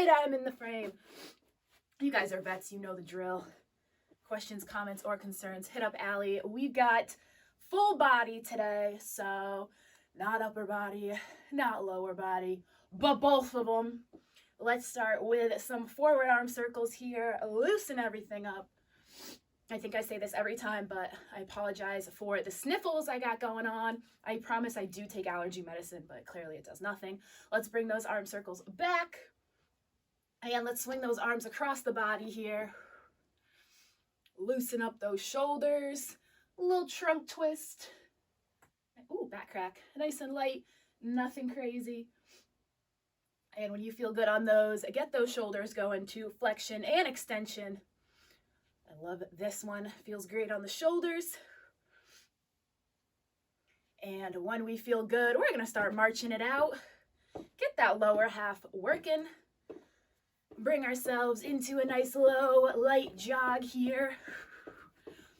right, I'm in the frame. You guys are vets, you know the drill. Questions, comments, or concerns, hit up Allie. We've got full body today, so not upper body, not lower body, but both of them. Let's start with some forward arm circles here. Loosen everything up. I think I say this every time, but I apologize for the sniffles I got going on. I promise I do take allergy medicine, but clearly it does nothing. Let's bring those arm circles back. And let's swing those arms across the body here. Loosen up those shoulders. A little trunk twist. Ooh, back crack. Nice and light. Nothing crazy. And when you feel good on those, get those shoulders going to flexion and extension. I love this one. Feels great on the shoulders. And when we feel good, we're going to start marching it out. Get that lower half working. Bring ourselves into a nice low, light jog here.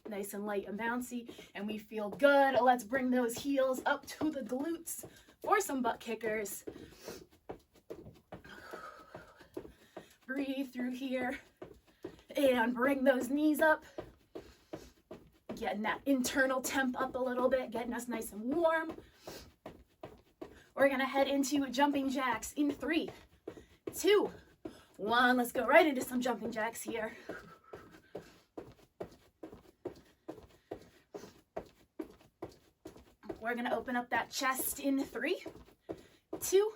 Nice and light and bouncy. And we feel good. Let's bring those heels up to the glutes for some butt kickers. Breathe through here. And bring those knees up. Getting that internal temp up a little bit. Getting us nice and warm. We're going to head into jumping jacks in 3, 2, 1. Let's go right into some jumping jacks here. We're going to open up that chest in 3, 2,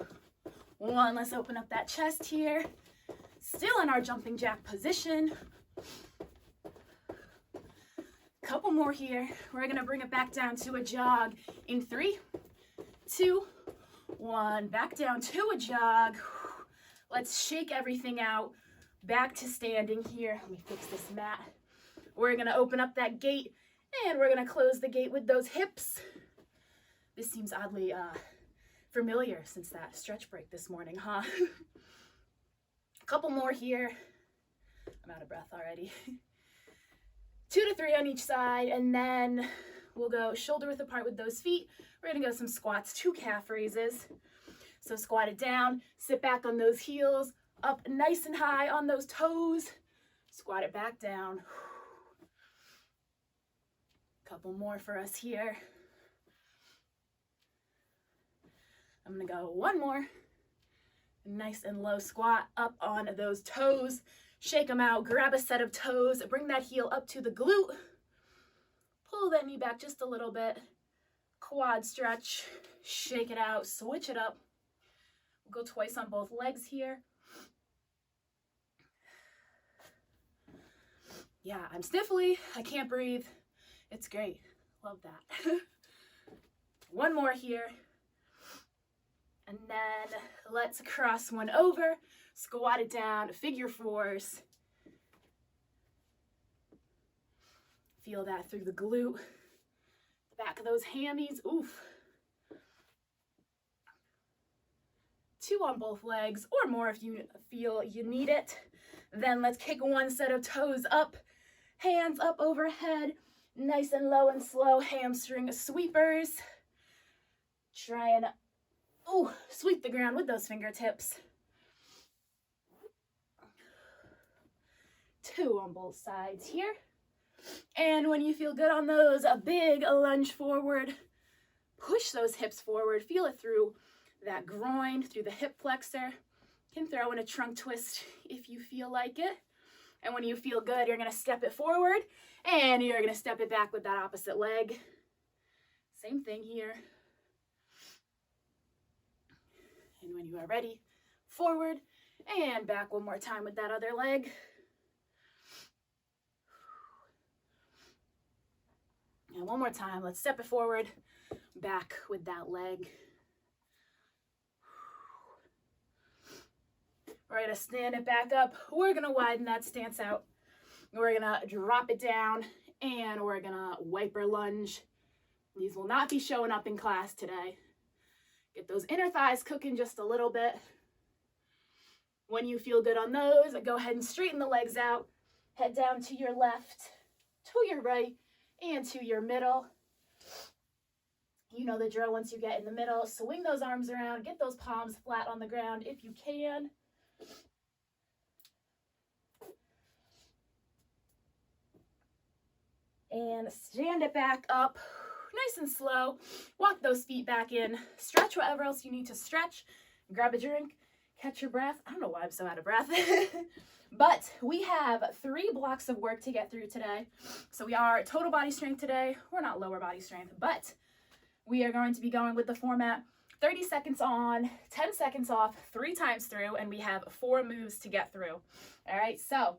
1. Let's open up that chest here. Still in our jumping jack position. Couple more here. We're going to bring it back down to a jog in 3, 2, 1. Back down to a jog. Let's shake everything out. Back to standing here. Let me fix this mat. We're going to open up that gate and we're going to close the gate with those hips. This seems oddly familiar since that stretch break this morning, huh? Couple more here. I'm out of breath already. 2 to 3 on each side, and then we'll go shoulder width apart with those feet. We're gonna go some squats, 2 calf raises. So squat it down, sit back on those heels, up nice and high on those toes. Squat it back down. Couple more for us here. I'm gonna go one more. Nice and low squat up on those toes. Shake them out, grab a set of toes, bring that heel up to the glute. Pull that knee back just a little bit. Quad stretch, shake it out, switch it up. We'll go twice on both legs here. Yeah, I'm sniffly, I can't breathe. It's great, love that. One more here. And then let's cross one over, squat it down, figure 4s. Feel that through the glute, the back of those hammies, oof. 2 on both legs or more if you feel you need it. Then let's kick one set of toes up, hands up overhead, nice and low and slow, hamstring sweepers. Try and sweep the ground with those fingertips. 2 on both sides here. And when you feel good on those, a big lunge forward. Push those hips forward. Feel it through that groin, through the hip flexor. You can throw in a trunk twist if you feel like it. And when you feel good, you're going to step it forward and you're going to step it back with that opposite leg. Same thing here. And when you are ready, forward and back one more time with that other leg. And one more time, let's step it forward, back with that leg. We're gonna stand it back up. We're gonna widen that stance out. We're gonna drop it down and we're gonna wiper lunge. These will not be showing up in class today. Get those inner thighs cooking just a little bit. When you feel good on those, go ahead and straighten the legs out. Head down to your left, to your right, and to your middle. You know the drill. Once you get in the middle, swing those arms around, get those palms flat on the ground if you can. and stand it back up, nice and slow. Walk those feet back in, stretch whatever else you need to stretch, grab a drink, catch your breath. I don't know why I'm so out of breath. But we have 3 blocks of work to get through today. So we are total body strength today. We're not lower body strength, but we are going to be going with the format 30 seconds on, 10 seconds off, 3 times through, and we have 4 moves to get through. All right, so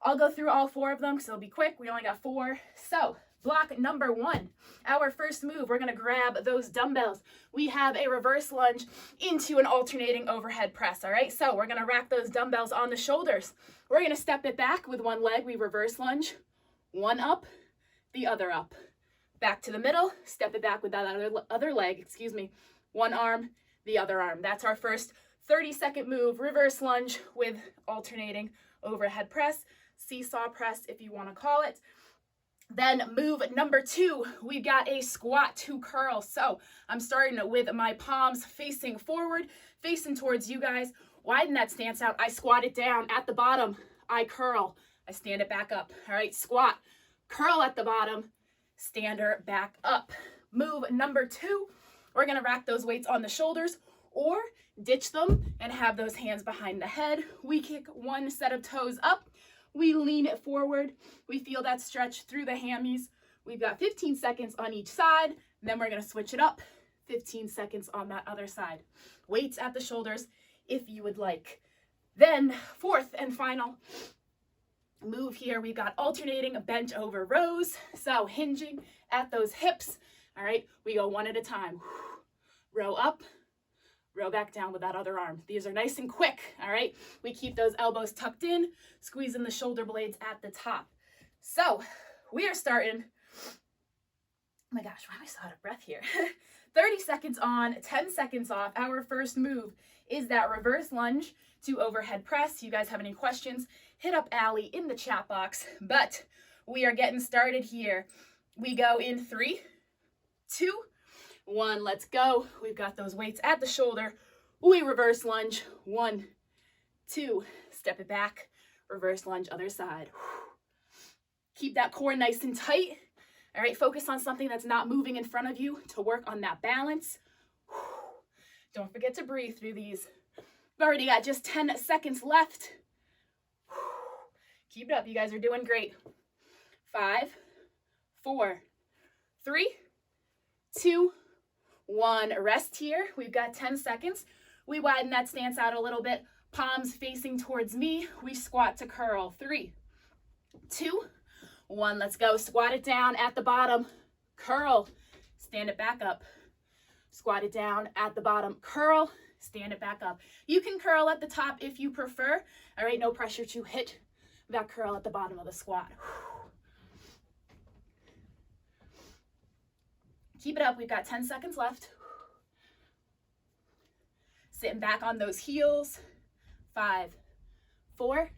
I'll go through all 4 of them because it'll be quick. We only got 4. So block number 1, our first move, we're gonna grab those dumbbells. We have a reverse lunge into an alternating overhead press, all right? So we're gonna rack those dumbbells on the shoulders. We're gonna step it back with one leg, we reverse lunge, one up, the other up. Back to the middle, step it back with that other leg, one arm, the other arm. That's our first 30-second move, reverse lunge with alternating overhead press, seesaw press if you wanna call it. Then move number 2, we've got a squat to curl. So I'm starting with my palms facing forward, facing towards you guys. Widen that stance out. I squat it down at the bottom. I curl. I stand it back up. All right, squat, curl at the bottom, stand her back up. Move number 2, we're gonna rack those weights on the shoulders or ditch them and have those hands behind the head. We kick one set of toes up. We lean it forward. We feel that stretch through the hammies. We've got 15 seconds on each side. And then we're gonna switch it up. 15 seconds on that other side. Weights at the shoulders if you would like. Then 4th and final move here, we've got alternating bench over rows. So hinging at those hips. All right, we go one at a time. Row up, row back down with that other arm. These are nice and quick, all right? We keep those elbows tucked in, squeezing the shoulder blades at the top. So we are starting, oh my gosh, why am I so out of breath here? 30 seconds on, 10 seconds off. Our first move is that reverse lunge to overhead press. You guys have any questions, hit up Allie in the chat box. But we are getting started here. We go in 3, 2, 1, let's go. We've got those weights at the shoulder. We reverse lunge. 1, 2, step it back. Reverse lunge, other side. Keep that core nice and tight. All right, focus on something that's not moving in front of you to work on that balance. Don't forget to breathe through these. We've already got just 10 seconds left. Keep it up, you guys are doing great. 5, 4, 3, 2, 1, rest here. We've got 10 seconds. We widen that stance out a little bit. Palms facing towards me. We squat to curl. 3, 2, 1, let's go. Squat it down at the bottom. Curl. Stand it back up. Squat it down at the bottom. Curl. Stand it back up. You can curl at the top if you prefer. All right, no pressure to hit that curl at the bottom of the squat. Keep it up. We've got 10 seconds left. Sitting back on those heels. 5, 4,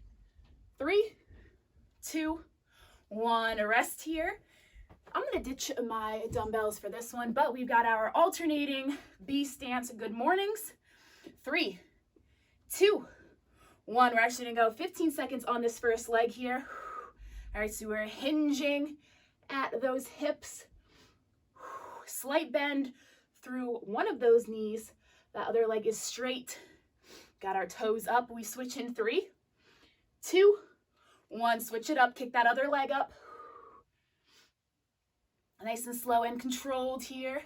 3, 2, 1. Rest here. I'm going to ditch my dumbbells for this one, but we've got our alternating B stance good mornings. 3, 2, 1. We're actually going to go 15 seconds on this first leg here. All right, so we're hinging at those hips. Slight bend through one of those knees. That other leg is straight. Got our toes up. We switch in 3, 2, 1. Switch it up. Kick that other leg up. Nice and slow and controlled here.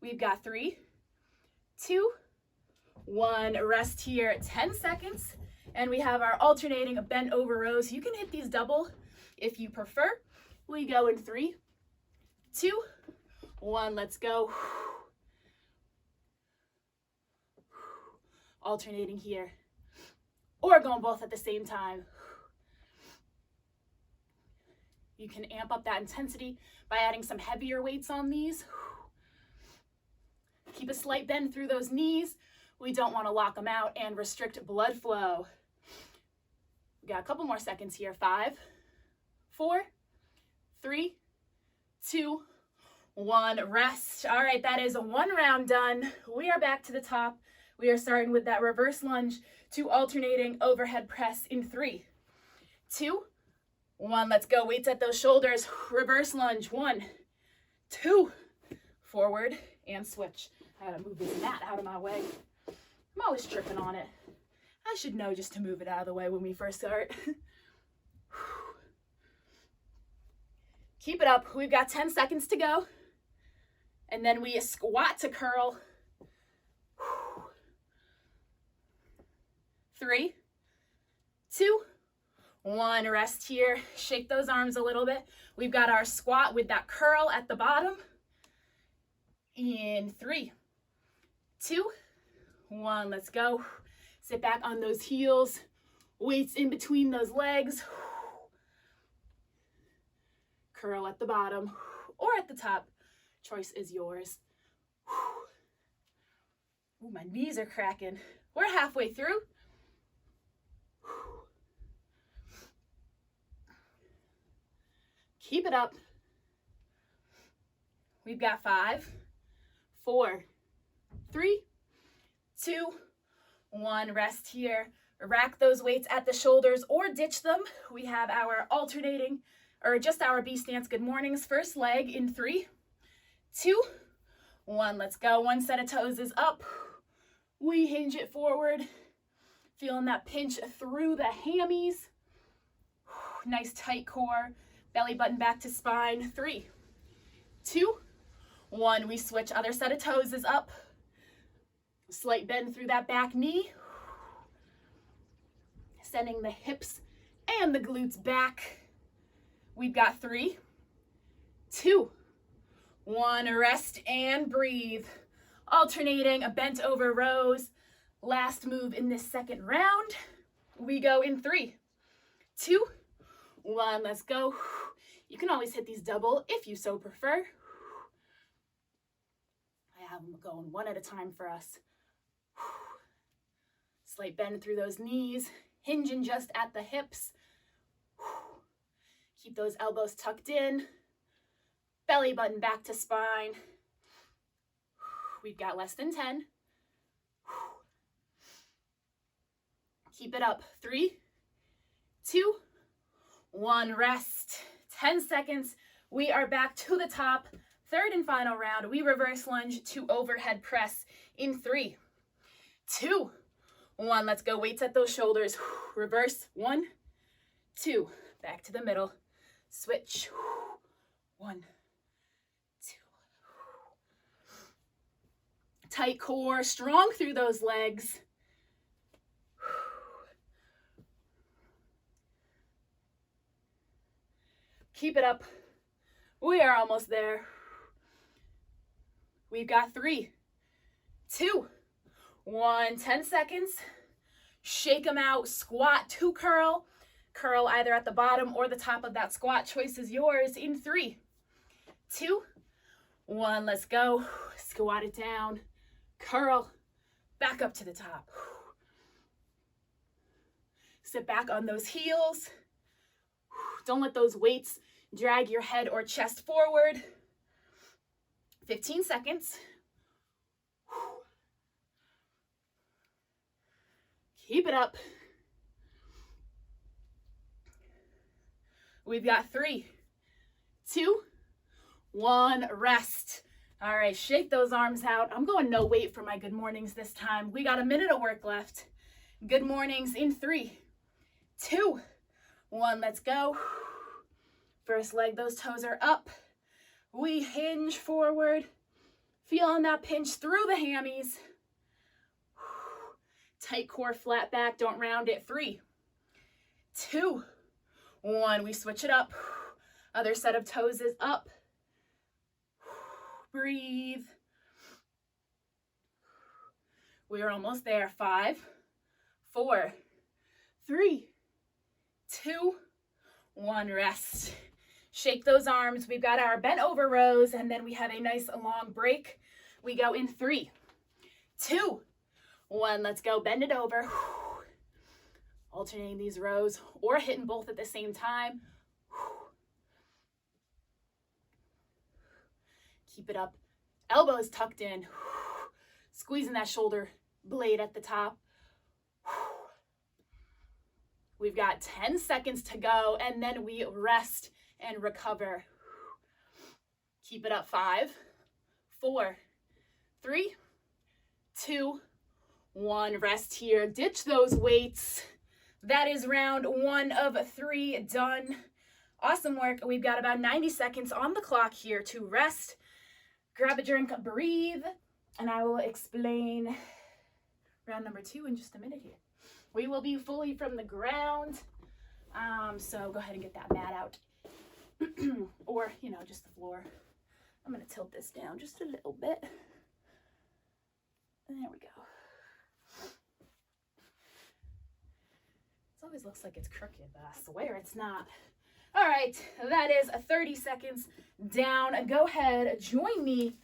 We've got 3, 2, 1. Rest here. 10 seconds. And we have our alternating bent over rows. You can hit these double if you prefer. We go in 3, 2, 1, let's go. Alternating here. Or going both at the same time. You can amp up that intensity by adding some heavier weights on these. Keep a slight bend through those knees. We don't want to lock them out and restrict blood flow. We got a couple more seconds here. 5, 4, 3, 2, 1. Rest. All right, that is 1 round done. We are back to the top. We are starting with that reverse lunge to alternating overhead press in 3, 2, 1, let's go. Weights at those shoulders. Reverse lunge. 1, 2, forward and switch. I gotta move this mat out of my way. I'm always tripping on it. I should know just to move it out of the way when we first start. Keep it up. We've got 10 seconds to go. And then we squat to curl. 3, 2, 1. Rest here. Shake those arms a little bit. We've got our squat with that curl at the bottom. In 3, 2, 1. Let's go. Sit back on those heels. Weights in between those legs. Curl at the bottom or at the top. Choice is yours. Ooh, my knees are cracking. We're halfway through. Keep it up. We've got 5, 4, 3, 2, 1. Rest here. Rack those weights at the shoulders or ditch them. We have our alternating, or just our B stance good mornings first leg in 3, 2, 1. Let's go. 1 set of toes is up. We hinge it forward. Feeling that pinch through the hammies. Nice tight core. Belly button back to spine. 3, 2, 1. We switch. Other set of toes is up. Slight bend through that back knee. Sending the hips and the glutes back. We've got 3, 2, 1. Rest and breathe. Alternating a bent over rows. Last move in this second round. We go in 3, 2, 1. Let's go. You can always hit these double if you so prefer. I have them going one at a time for us. Slight bend through those knees. Hinging just at the hips. Keep those elbows tucked in. Belly button back to spine. We've got less than 10. Keep it up. 3, 2, 1. Rest. 10 seconds. We are back to the top. Third and final round. We reverse lunge to overhead press in 3, 2, 1. Let's go. Weights at those shoulders. Reverse. 1, 2. Back to the middle. Switch. 1, 2. Tight core. Strong through those legs. Keep it up. We are almost there. We've got 3, 2, 1. 10 seconds. Shake them out. Squat to curl. Curl either at the bottom or the top of that squat. Choice is yours in 3, 2, 1. Let's go. Squat it down. Curl. Back up to the top. Sit back on those heels. Don't let those weights drag your head or chest forward. 15 seconds. Keep it up. We've got 3, 2, 1. Rest. All right, shake those arms out. I'm going no weight for my good mornings this time. We got a minute of work left. Good mornings in 3, 2, 1. Let's go. First leg, those toes are up. We hinge forward. Feeling that pinch through the hammies. Tight core, flat back. Don't round it. 3, 2, 1. We switch it up. Other set of toes is up. Breathe. We're almost there. 5, 4, 3, 2, 1. Rest. Shake those arms. We've got our bent over rows, and then we have a nice long break. We go in 3, 2, 1. Let's go. Bend it over. Alternating these rows or hitting both at the same time. Keep it up. Elbows tucked in. Squeezing that shoulder blade at the top. We've got 10 seconds to go, and then we rest and recover. Keep it up. 5, 4, 3, 2, 1. Rest here. Ditch those weights. That is round 1 of 3 done. Awesome work. We've got about 90 seconds on the clock here to rest. Grab a drink, breathe, and I will explain round number 2 in just a minute here. We will be fully from the ground. So go ahead and get that mat out. Or, just the floor. I'm going to tilt this down just a little bit. There we go. It always looks like it's crooked, but I swear it's not. All right, that is 30 seconds down. Go ahead, join me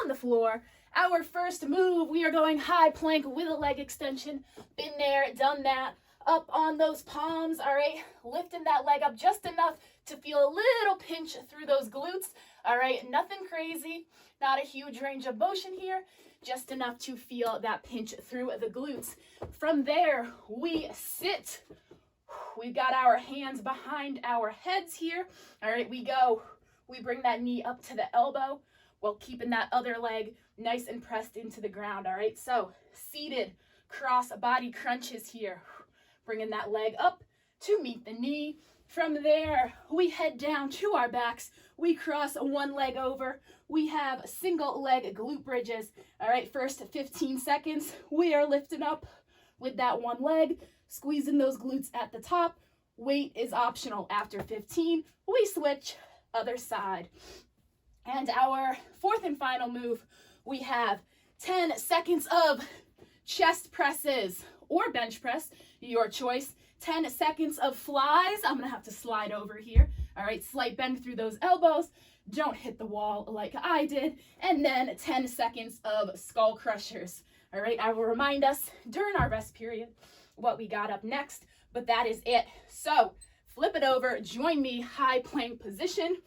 on the floor. Our first move, we are going high plank with a leg extension. Been there, done that. Up on those palms, all right? Lifting that leg up just enough to feel a little pinch through those glutes, all right? Nothing crazy, not a huge range of motion here, just enough to feel that pinch through the glutes. From there, we sit. We've got our hands behind our heads here, all right? We bring that knee up to the elbow while keeping that other leg nice and pressed into the ground, all right? So seated cross body crunches here. Bringing that leg up to meet the knee. From there, we head down to our backs. We cross one leg over. We have single leg glute bridges. All right, first 15 seconds, we are lifting up with that one leg, squeezing those glutes at the top. Weight is optional. After 15, we switch other side. And our fourth and final move, we have 10 seconds of chest presses or bench press, your choice. 10 seconds of flies. I'm gonna have to slide over here. All right, slight bend through those elbows. Don't hit the wall like I did. And then 10 seconds of skull crushers. All right, I will remind us during our rest period what we got up next, but that is it. So flip it over, join me, high plank position.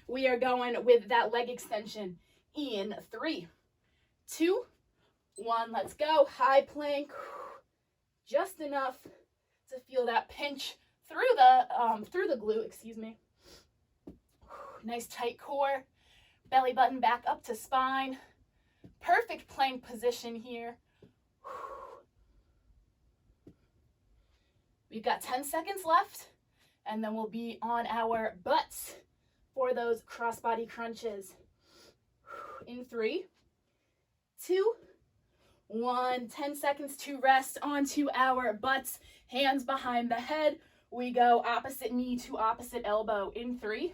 We are going with that leg extension in 3, 2, 1. Let's go. High plank. Just enough to feel that pinch through the glute, excuse me. Nice tight core. Belly button back up to spine. Perfect plank position here. We've got 10 seconds left, and then we'll be on our butts for those crossbody crunches. In 3, 2, 1. 10 seconds to rest onto our butts, hands behind the head. We go opposite knee to opposite elbow in 3,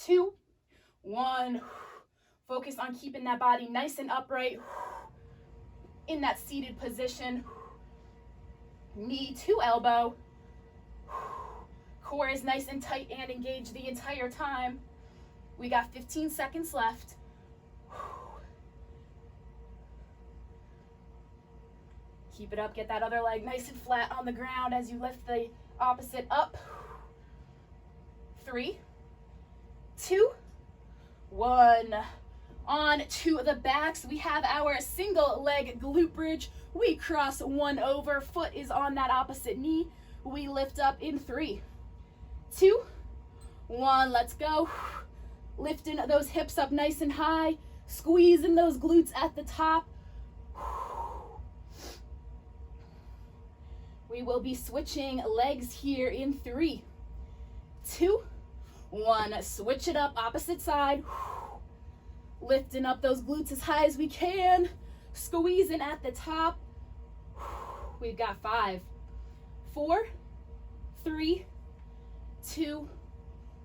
2, 1. Focus on keeping that body nice and upright in that seated position. Knee to elbow. Core is nice and tight and engaged the entire time. We got 15 seconds left. Keep it up, get that other leg nice and flat on the ground as you lift the opposite up. 3, 2, 1. On to the backs, we have our single leg glute bridge. We cross one over, foot is on that opposite knee. We lift up in 3, 2, 1. Let's go. Lifting those hips up nice and high, squeezing those glutes at the top. We will be switching legs here in 3, 2, 1. Switch it up, opposite side. Lifting up those glutes as high as we can. Squeezing at the top. We've got 5, 4, 3, 2,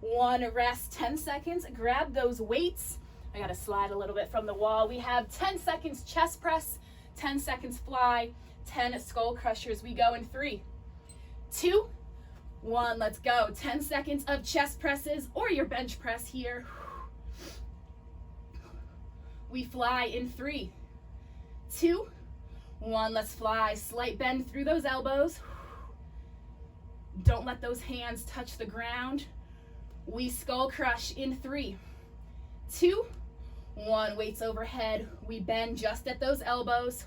1. Rest 10 seconds. Grab those weights. I gotta slide a little bit from the wall. We have 10 seconds chest press, 10 seconds fly, 10 skull crushers. We go in 3, 2, 1. Let's go. 10 seconds of chest presses or your bench press here. We fly in 3, 2, 1. Let's fly. Slight bend through those elbows. Don't let those hands touch the ground. We skull crush in 3, 2, 1. Weights overhead. We bend just at those elbows.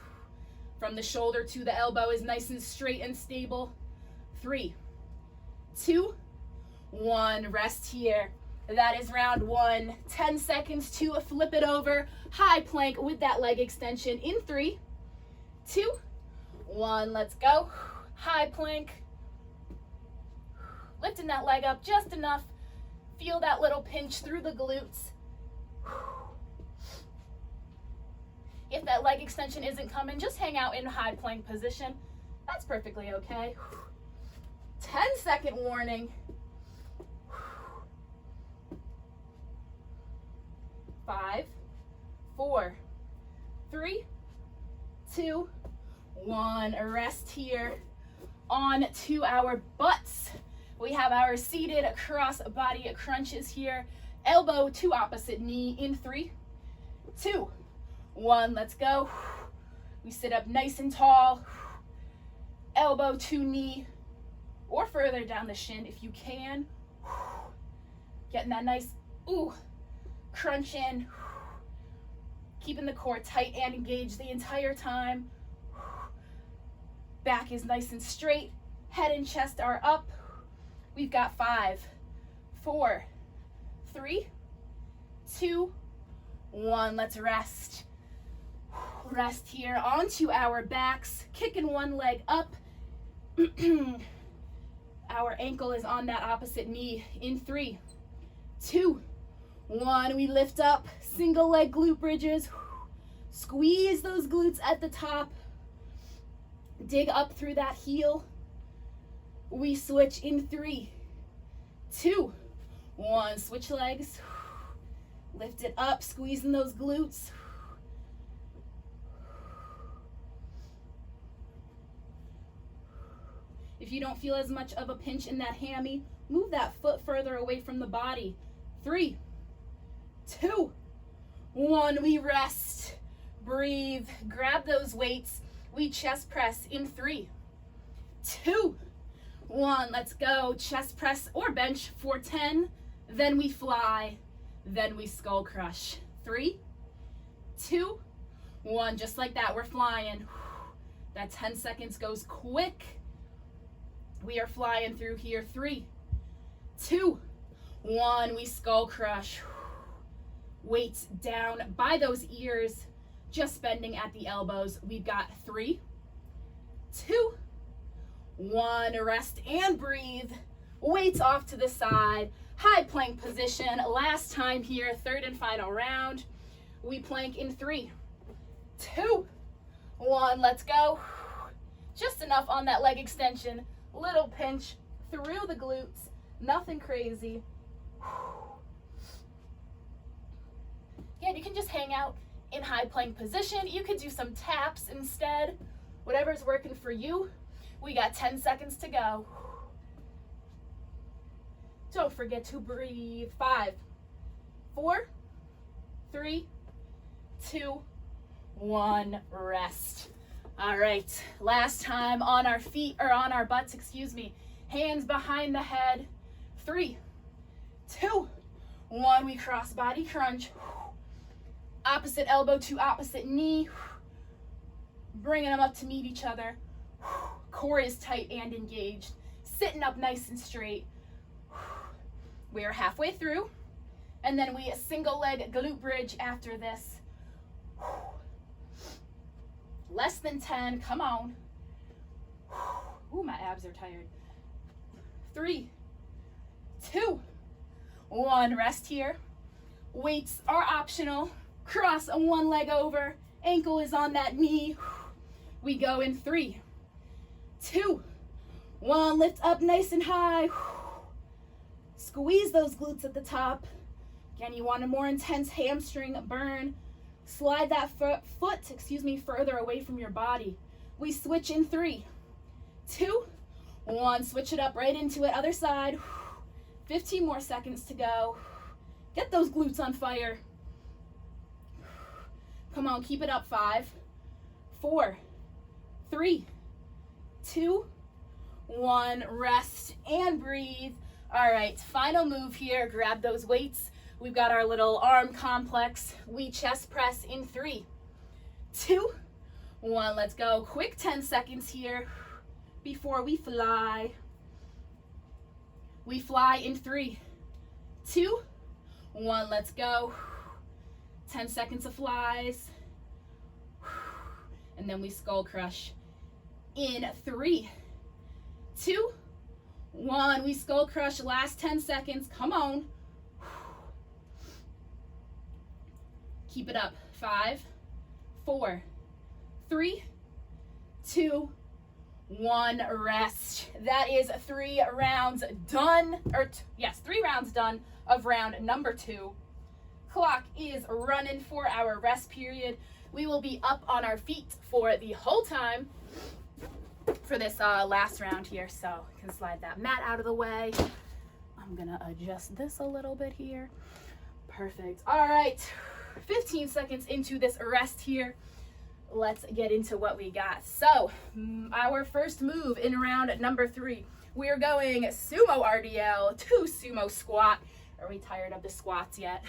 From the shoulder to the elbow is nice and straight and stable. 3, 2, 1, rest here. That is round 1. 10 seconds to flip it over. High plank with that leg extension in 3, 2, 1, let's go. High plank. Lifting that leg up just enough. Feel that little pinch through the glutes. If that leg extension isn't coming, just hang out in high plank position. That's perfectly okay. 10-second warning. 5, 4, 3, 2, 1. Rest here on to our butts. We have our seated cross body crunches here. Elbow to opposite knee in 3, 2, 1. Let's go. We sit up nice and tall. Elbow to knee or further down the shin if you can. Getting that nice crunch in. Keeping the core tight and engaged the entire time. Back is nice and straight. Head and chest are up. We've got 5, 4, 3, 2, 1. Let's rest. Rest here onto our backs. Kicking one leg up. Our ankle is on that opposite knee in 3, 2, 1. We lift up. Single leg glute bridges. Squeeze those glutes at the top. Dig up through that heel. We switch in 3, 2, 1. Switch legs. Lift it up, squeezing those glutes. If you don't feel as much of a pinch in that hammy, move that foot further away from the body. 3, 2, 1. We rest. Breathe. Grab those weights. We chest press in 3, 2, 1. Let's go. Chest press or bench for 10. Then we fly. Then we skull crush. 3, 2, 1. Just like that. We're flying. That 10 seconds goes quick. We are flying through here. 3, 2, 1. We skull crush. Weights down by those ears. Just bending at the elbows. We've got 3, 2, 1. Rest and breathe. Weights off to the side. High plank position. Last time here. Third and final round. We plank in 3, 2, 1. Let's go. Just enough on that leg extension. Little pinch through the glutes. Nothing crazy. Yeah, you can just hang out in high plank position. You could do some taps instead. Whatever's working for you. We got 10 seconds to go. Don't forget to breathe. 5, 4, 3, 2, 1. Rest. All right, last time on our feet, or on our butts, excuse me. Hands behind the head. 3, 2, 1. We cross body crunch. Opposite elbow to opposite knee. Bringing them up to meet each other. Core is tight and engaged. Sitting up nice and straight. We are halfway through. And then we single leg glute bridge after this. Less than 10, come on. Ooh, my abs are tired. 3, 2, 1. Rest here. Weights are optional. Cross one leg over. Ankle is on that knee. We go in 3, 2, 1. Lift up nice and high. Squeeze those glutes at the top. Again, you want a more intense hamstring burn. Slide that foot, further away from your body. We switch in 3, 2, 1. Switch it up right into it. Other side. 15 more seconds to go. Get those glutes on fire. Come on, keep it up. 5, 4, 3, 2, 1. Rest and breathe. All right, final move here. Grab those weights. We've got our little arm complex. We chest press in 3, 2, 1. Let's go. Quick 10 seconds here before we fly. We fly in 3, 2, 1. Let's go. 10 seconds of flies. And then we skull crush in 3, 2, 1. We skull crush. Last 10 seconds. Come on. Keep it up. 5, 4, 3, 2, 1. Rest. That is 3 rounds done. Yes, 3 rounds done of round number 2. Clock is running for our rest period. We will be up on our feet for the whole time for this last round here. So I can slide that mat out of the way. I'm gonna adjust this a little bit here. Perfect. All right, 15 seconds into this rest here. Let's get into what we got. So our first move in round number 3, we're going sumo RDL to sumo squat. Are we tired of the squats yet?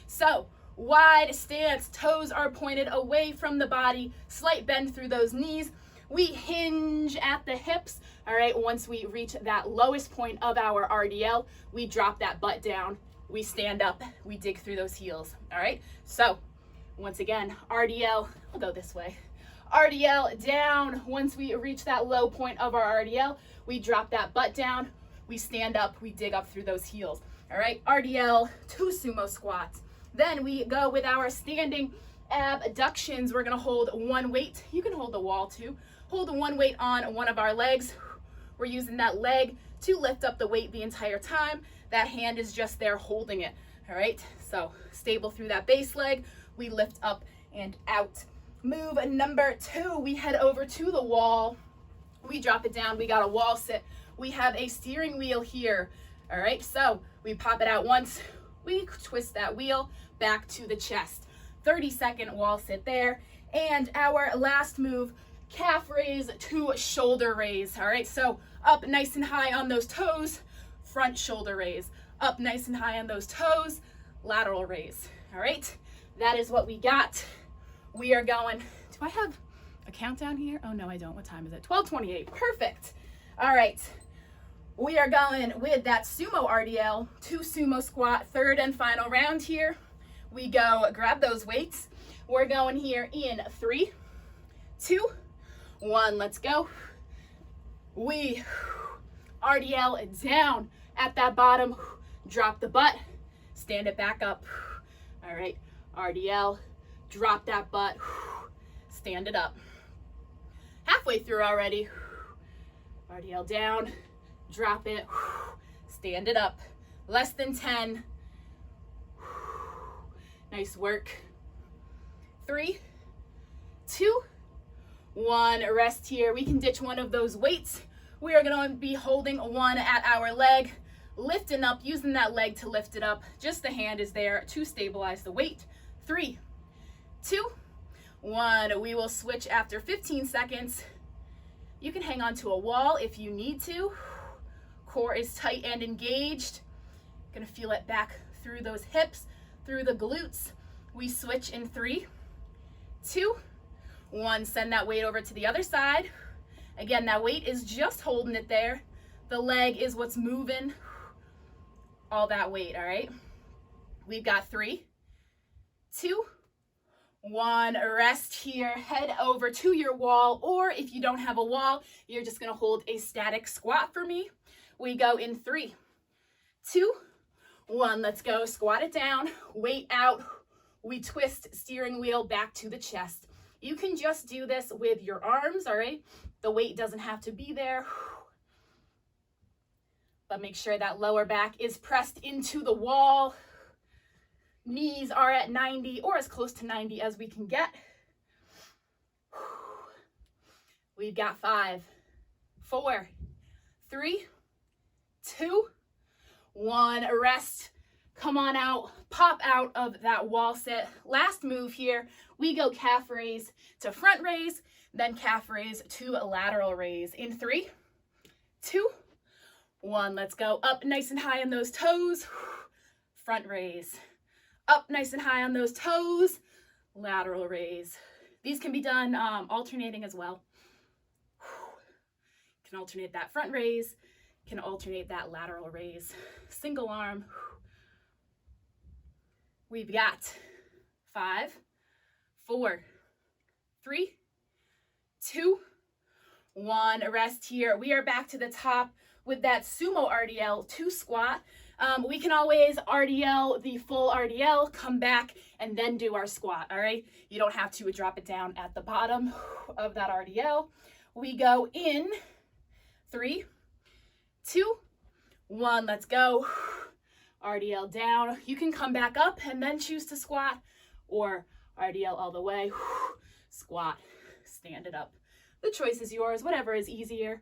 So wide stance, toes are pointed away from the body, slight bend through those knees. We hinge at the hips. All right, once we reach that lowest point of our RDL, we drop that butt down, we stand up, we dig through those heels. All right, so once again, RDL, I'll go this way. RDL down. Once we reach that low point of our RDL, we drop that butt down, we stand up, we dig up through those heels. All right, RDL, 2 sumo squats. Then we go with our standing abductions. We're gonna hold 1 weight. You can hold the wall too. Hold 1 weight on one of our legs. We're using that leg to lift up the weight the entire time. That hand is just there holding it. All right, so stable through that base leg. We lift up and out. Move number 2, we head over to the wall. We drop it down, we got a wall sit. We have a steering wheel here. All right, so we pop it out once, we twist that wheel back to the chest. 30-second wall sit there. And our last move, calf raise to shoulder raise. All right, so up nice and high on those toes, front shoulder raise. Up nice and high on those toes, lateral raise. All right, that is what we got. We are going, do I have a countdown here? Oh no, I don't. What time is it? 12:28, perfect. All right, we are going with that sumo RDL, 2 sumo squat, 3rd and final round here. We go grab those weights. We're going here in 3, 2, 1, let's go. We RDL down at that bottom, drop the butt, stand it back up. All right, RDL, drop that butt, stand it up. Halfway through already. RDL down, drop it, stand it up. Less than 10. Nice work. 3, 2, 1. Rest here. We can ditch one of those weights. We are going to be holding one at our leg, lifting up, using that leg to lift it up. Just the hand is there to stabilize the weight. 3, 2, 1. We will switch after 15 seconds. You can hang on to a wall if you need to. Core is tight and engaged. Gonna feel it back through those hips, through the glutes. We switch in 3, 2, 1. Send that weight over to the other side. Again, that weight is just holding it there. The leg is what's moving all that weight, all right? We've got 3, 2, 1. Rest here. Head over to your wall, or if you don't have a wall, you're just gonna hold a static squat for me. We go in 3, 2, 1. Let's go. Squat it down, weight out. We twist steering wheel back to the chest. You can just do this with your arms, all right? The weight doesn't have to be there. But make sure that lower back is pressed into the wall. Knees are at 90 or as close to 90 as we can get. We've got 5, 4, 3, 2, 1. Rest. Come on out. Pop out of that wall sit. Last move here. We go calf raise to front raise, then calf raise to a lateral raise. In 3, 2, 1. Let's go. Up nice and high on those toes. Front raise. Up nice and high on those toes. Lateral raise. These can be done alternating as well. You can alternate that front raise Can alternate that lateral raise. Single arm. We've got 5, 4, 3, 2, 1. Rest here. We are back to the top with that sumo RDL 2 squat. We can always RDL the full RDL, come back, and then do our squat, all right? You don't have to drop it down at the bottom of that RDL. We go in 3, 2, 1. Let's go. RDL down. You can come back up and then choose to squat, or RDL all the way, squat, stand it up. The choice is yours, whatever is easier.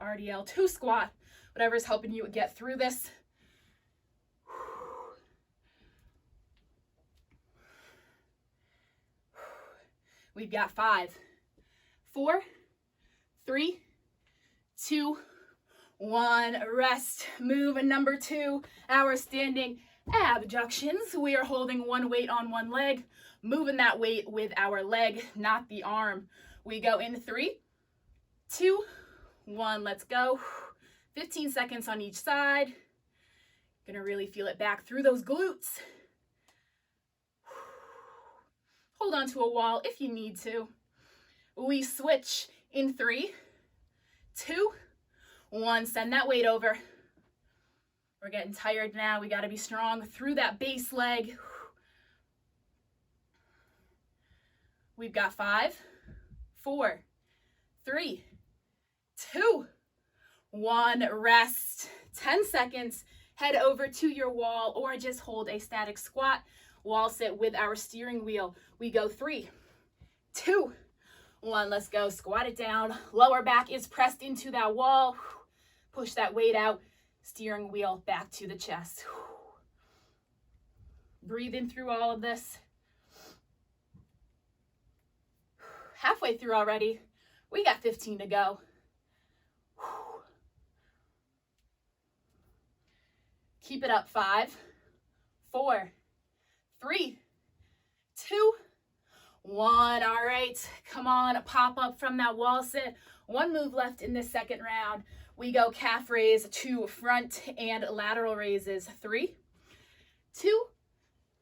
RDL 2 squat, whatever is helping you get through this. We've got 5, 4, 3, 2, 1. Rest. Move number 2, our standing abductions. We are holding one weight on one leg, moving that weight with our leg, not the arm. We go in 3, 2, 1. Let's go. 15 seconds on each side. Gonna really feel it back through those glutes. Hold on to a wall if you need to. We switch in 3, 2, 1. Send that weight over. We're getting tired now. We got to be strong through that base leg. We've got 5, 4, 3, 2, 1. Rest. 10 seconds. Head over to your wall or just hold a static squat. Wall sit with our steering wheel. We go 3, 2, 1. Let's go. Squat it down. Lower back is pressed into that wall. Push that weight out. Steering wheel back to the chest. Breathe in through all of this. Halfway through already. We got 15 to go. Keep it up. 5, 4, 3, 2, 1. All right, come on, pop up from that wall sit. One move left in this second round. We go calf raise to front and lateral raises. 3, 2,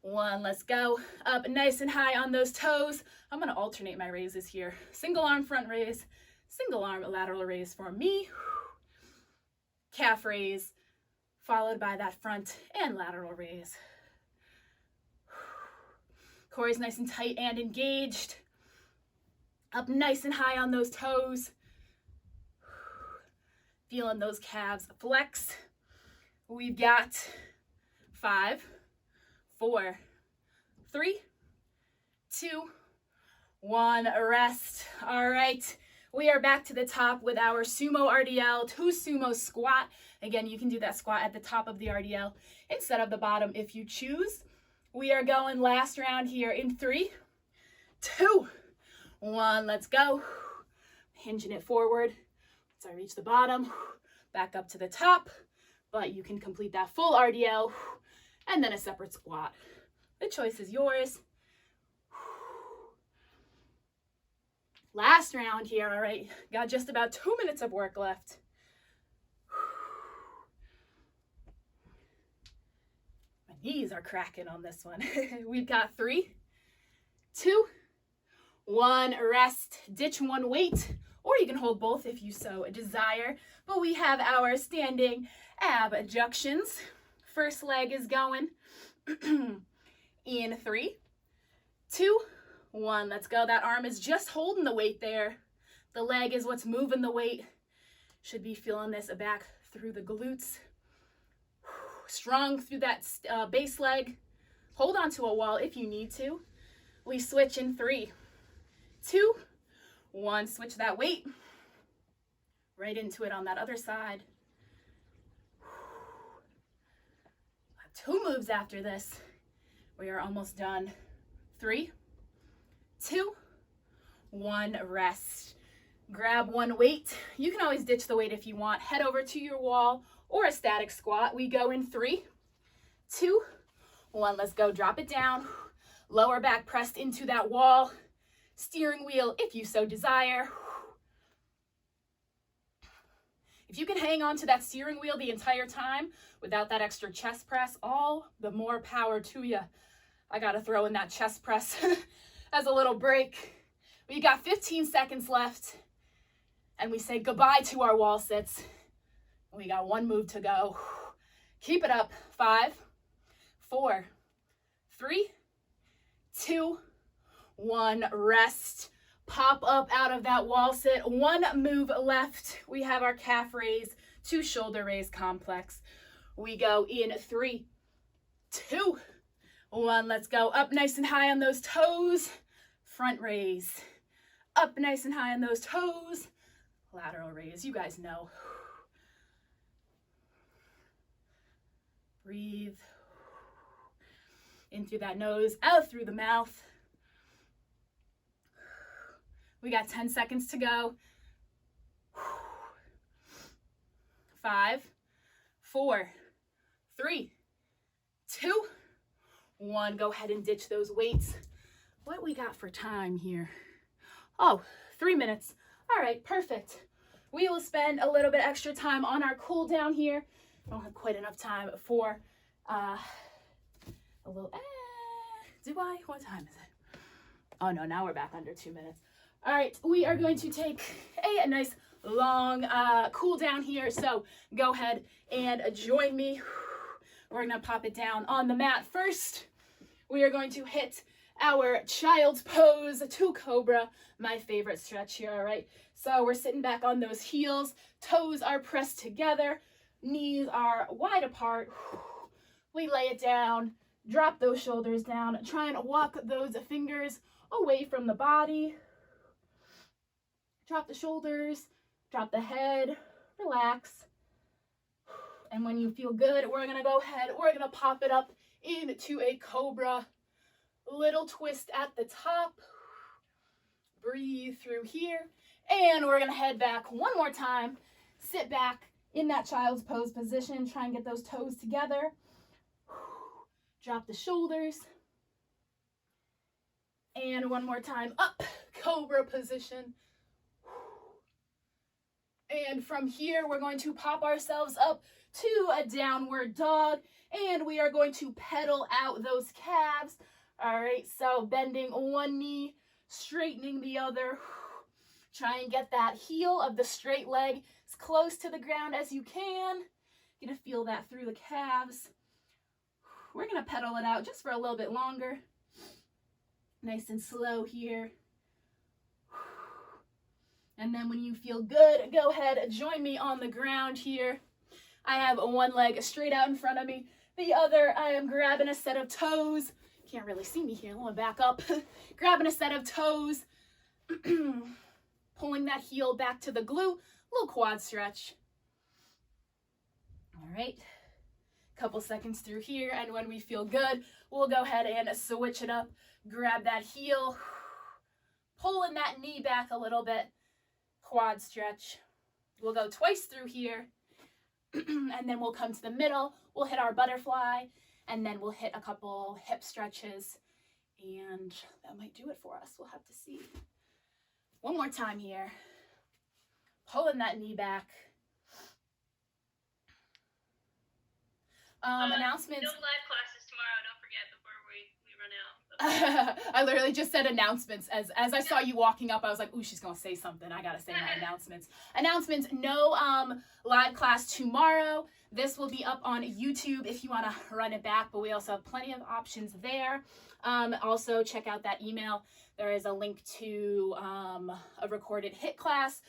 1. Let's go. Up nice and high on those toes. I'm going to alternate my raises here. Single arm front raise, single arm lateral raise for me. Calf raise, followed by that front and lateral raise. Core is nice and tight and engaged. Up nice and high on those toes. Feeling those calves flex. We've got 5, 4, 3, 2, 1. Rest. All right. We are back to the top with our sumo RDL 2 sumo squat. Again, you can do that squat at the top of the RDL instead of the bottom if you choose. We are going last round here in 3, 2, 1. Let's go. Hinging it forward. So I reach the bottom, back up to the top, but you can complete that full RDL and then a separate squat. The choice is yours. Last round here, all right? Got just about 2 minutes of work left. My knees are cracking on this one. We've got 3, 2, 1. Rest. Ditch one weight. Or you can hold both if you so desire. But we have our standing abductions. First leg is going in 3, 2, 1. Let's go. That arm is just holding the weight there. The leg is what's moving the weight. Should be feeling this back through the glutes. Strong through that base leg. Hold on to a wall if you need to. We switch in 3, 2, 1. Switch that weight right into it on that other side. 2 moves after this. We are almost done. 3, 2, 1. Rest. Grab one weight. You can always ditch the weight if you want. Head over to your wall or a static squat. We go in 3, 2, 1. Let's go. Drop it down. Lower back pressed into that wall. Steering wheel if you so desire. If you can hang on to that steering wheel the entire time without that extra chest press, all the more power to you. I gotta throw in that chest press as a little break. We got 15 seconds left, and we say goodbye to our wall sits. We got one move to go. Keep it up. 5, 4, 3, 2, 1. Rest. Pop up out of that wall sit. One move left. We have our calf raise to shoulder raise complex. We go in 3, 2, 1. Let's go. Up nice and high on those toes. Front raise. Up nice and high on those toes. Lateral raise. You guys know. Breathe. In through that nose, out through the mouth. We got 10 seconds to go. 5, 4, 3, 2, 1. Go ahead and ditch those weights. What we got for time here? Oh, 3 minutes. All right, perfect. We will spend a little bit extra time on our cool down here. I don't have quite enough time for a little, do I? What time is it? Oh no, now we're back under 2 minutes. All right, we are going to take a nice long cool down here. So go ahead and join me. We're gonna pop it down on the mat first. We are going to hit our child's pose to cobra, my favorite stretch here. All right, so we're sitting back on those heels, toes are pressed together, knees are wide apart. We lay it down, drop those shoulders down, try and walk those fingers away from the body. Drop the shoulders, drop the head, relax. And when you feel good, we're gonna go ahead, we're gonna pop it up into a cobra. Little twist at the top. Breathe through here. And we're gonna head back one more time. Sit back in that child's pose position. Try and get those toes together. Drop the shoulders. And one more time, up, cobra position. And from here, we're going to pop ourselves up to a downward dog. And we are going to pedal out those calves. All right, so bending one knee, straightening the other. Try and get that heel of the straight leg as close to the ground as you can. You're gonna feel that through the calves. We're gonna pedal it out just for a little bit longer. Nice and slow here. And then when you feel good, go ahead, join me on the ground here. I have one leg straight out in front of me. The other, I am grabbing a set of toes. Can't really see me here, I'm gonna back up. Grabbing a set of toes. Pulling that heel back to the glute, little quad stretch. All right, couple seconds through here, and when we feel good, we'll go ahead and switch it up. Grab that heel, pulling that knee back a little bit. Quad stretch. We'll go twice through here, and then we'll come to the middle. We'll hit our butterfly, and then we'll hit a couple hip stretches, and that might do it for us. We'll have to see. One more time here. Pulling that knee back. Announcements. No live classes tomorrow, don't forget, before we run out. I literally just said announcements. As I saw you walking up, I was like, ooh, she's gonna say something. I gotta say my announcements. Announcements, no live class tomorrow. This will be up on YouTube if you wanna run it back, but we also have plenty of options there. Also check out that email. There is a link to a recorded HIIT class